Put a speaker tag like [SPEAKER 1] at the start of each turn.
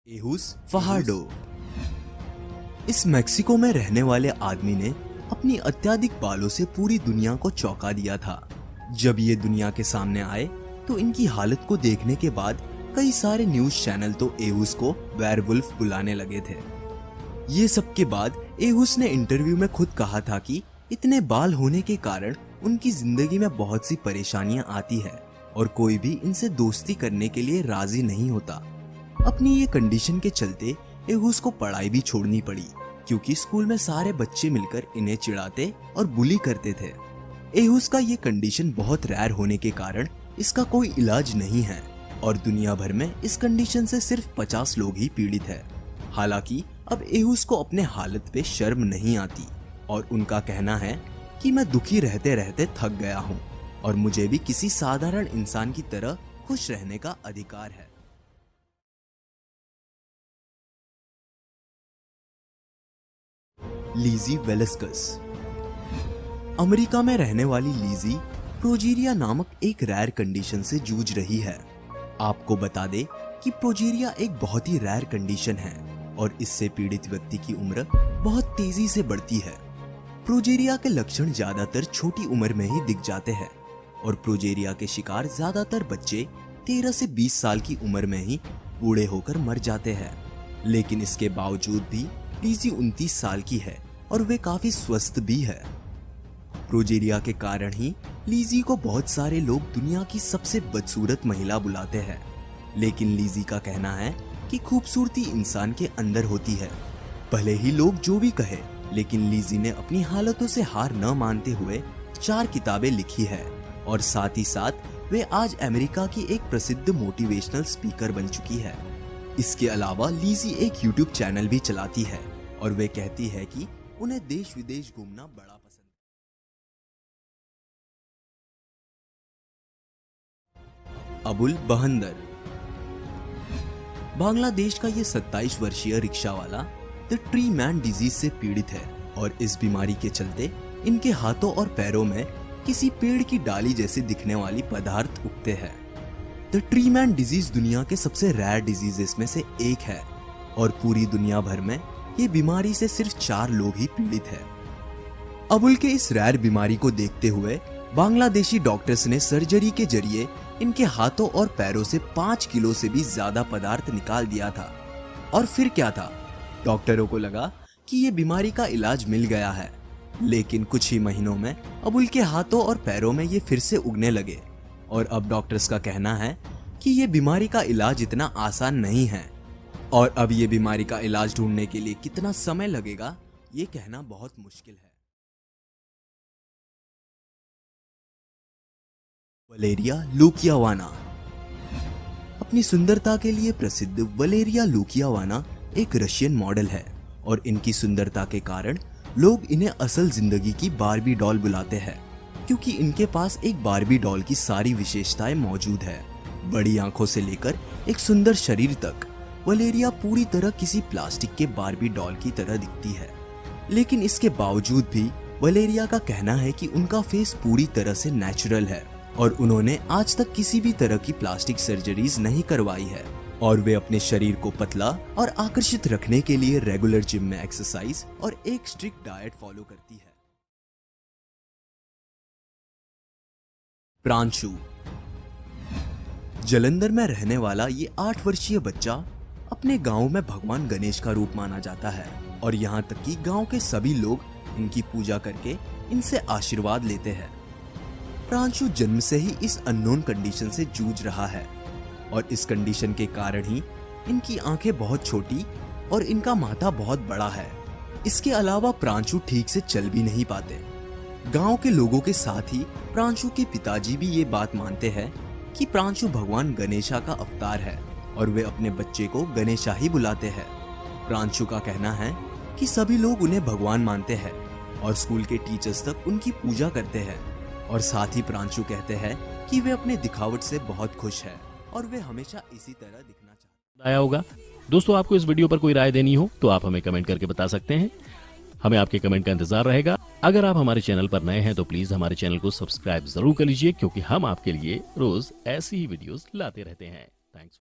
[SPEAKER 1] एहुस फहार्डो। इस मेक्सिको में रहने वाले आदमी ने अपनी अत्यधिक बालों से पूरी दुनिया को चौंका दिया था। जब ये दुनिया के सामने आए तो इनकी हालत को देखने के बाद कई सारे न्यूज चैनल तो एहुस को वेयरवुल्फ बुलाने लगे थे। ये सब के बाद एहुस ने इंटरव्यू में खुद कहा था कि इतने बाल होने के कारण उनकी जिंदगी में बहुत सी परेशानियां आती है और कोई भी इनसे दोस्ती करने के लिए राजी नहीं होता। अपनी ये कंडीशन के चलते एहुस को पढ़ाई भी छोड़नी पड़ी क्योंकि स्कूल में सारे बच्चे मिलकर इन्हें चिढ़ाते और बुली करते थे। एहुस का ये कंडीशन बहुत रेयर होने के कारण इसका कोई इलाज नहीं है और दुनिया भर में इस कंडीशन से सिर्फ 50 लोग ही पीड़ित है। हालांकि अब एहुस को अपने हालत पे शर्म नहीं आती और उनका कहना है कि मैं दुखी रहते रहते थक गया हूँ और मुझे भी किसी साधारण इंसान की तरह खुश रहने का अधिकार है। लीजी वेलेस्कस। अमेरिका में रहने वाली लीजी प्रोजेरिया नामक एक रेयर कंडीशन से जूझ रही है। आपको बता दे कि प्रोजेरिया एक बहुत ही रेयर कंडीशन है और इससे पीड़ित व्यक्ति की उम्र बहुत तेजी से बढ़ती है। प्रोजेरिया के लक्षण ज्यादातर छोटी उम्र में ही दिख जाते हैं और प्रोजेरिया के शिकार ज्यादातर बच्चे 13 से 20 साल की उम्र में ही बूढ़े होकर मर जाते हैं। लेकिन इसके बावजूद भी लीजी 29 साल की है और वे काफी स्वस्थ भी है। प्रोजेरिया के कारण ही लीजी को बहुत सारे लोग दुनिया की सबसे बदसूरत महिला बुलाते हैं। लेकिन लीजी का कहना है कि खूबसूरती इंसान के अंदर होती है, भले ही लोग जो भी कहे। लेकिन लीजी ने अपनी हालतों से हार न मानते हुए 4 किताबें लिखी है और साथ ही साथ वे आज अमेरिका की एक प्रसिद्ध मोटिवेशनल स्पीकर बन चुकी है। इसके अलावा लीजी एक यूट्यूब चैनल भी चलाती है और वे कहती है कि उन्हें देश विदेश घूमना बड़ा पसंद है। अबुल बहंदर। बांग्लादेश का ये 27 वर्षीय रिक्शा वाला द ट्री मैन डिजीज से पीड़ित है और इस बीमारी के चलते इनके हाथों और पैरों में किसी पेड़ की डाली जैसे दिखने वाली पदार्थ उगते हैं। द ट्री मैन डिजीज दुनिया के सबसे रेयर डिजीजेस में से एक है और पूरी दुनिया भर में ये बीमारी से सिर्फ 4 लोग ही पीड़ित है। अबुल के इस रेयर बीमारी को देखते हुए बांग्लादेशी डॉक्टर्स ने सर्जरी के जरिए इनके हाथों और पैरों से 5 किलो से भी ज्यादा पदार्थ निकाल दिया था। और फिर क्या था, डॉक्टरों को लगा कि ये बीमारी का इलाज मिल गया है। लेकिन कुछ ही महीनों में अबुल के हाथों और पैरों में ये फिर से उगने लगे और अब डॉक्टर्स का कहना है कि ये बीमारी का इलाज इतना आसान नहीं है और अब ये बीमारी का इलाज ढूंढने के लिए कितना समय लगेगा ये कहना बहुत मुश्किल है। वलेरिया लुकियावाना। अपनी सुंदरता के लिए प्रसिद्ध वलेरिया लुकियावाना एक रशियन मॉडल है और इनकी सुंदरता के कारण लोग इन्हें असल जिंदगी की बार्बी डॉल बुलाते हैं क्योंकि इनके पास एक बार्बी डॉल की सारी विशेषताएं मौजूद है। बड़ी आंखों से लेकर एक सुंदर शरीर तक वलेरिया पूरी तरह किसी प्लास्टिक के बार्बी डॉल की तरह दिखती है। लेकिन इसके बावजूद भी वलेरिया का कहना है कि उनका फेस पूरी तरह से नेचुरल है और उन्होंने आज तक किसी भी तरह की प्लास्टिक सर्जरीज नहीं करवाई है और वे अपने शरीर को पतला और आकर्षित रखने के लिए रेगुलर जिम में एक्सरसाइज और एक स्ट्रिक्ट डाइट फॉलो करती है। प्रांशु। जालंधर में रहने वाला ये 8 वर्षीय बच्चा अपने गांव में भगवान गणेश का रूप माना जाता है और यहाँ तक कि गांव के सभी लोग इनकी पूजा करके इनसे आशीर्वाद लेते हैं। प्रांशु जन्म से ही इस अननोन कंडीशन से जूझ रहा है और इस कंडीशन के कारण ही इनकी आंखें बहुत छोटी और इनका माथा बहुत बड़ा है। इसके अलावा प्रांशु ठीक से चल भी नहीं पाते। गांव के लोगों के साथ ही प्रांशु के पिताजी भी ये बात मानते हैं कि प्रांशु भगवान गणेशा का अवतार है और वे अपने बच्चे को गणेशा ही बुलाते हैं। प्रांशु का कहना है कि सभी लोग उन्हें भगवान मानते हैं और स्कूल के टीचर्स तक उनकी पूजा करते हैं और साथ ही प्रांशु कहते हैं कि वे अपने दिखावट से बहुत खुश है और वे हमेशा इसी तरह दिखना चाहते हैं।
[SPEAKER 2] आया होगा दोस्तों, आपको इस वीडियो पर कोई राय देनी हो तो आप हमें कमेंट करके बता सकते हैं। हमें आपके कमेंट का इंतजार रहेगा। अगर आप हमारे चैनल पर नए हैं तो प्लीज हमारे चैनल को सब्सक्राइब जरूर कर लीजिए क्योंकि हम आपके लिए रोज ऐसी ही वीडियोस लाते रहते हैं। थैंक्स।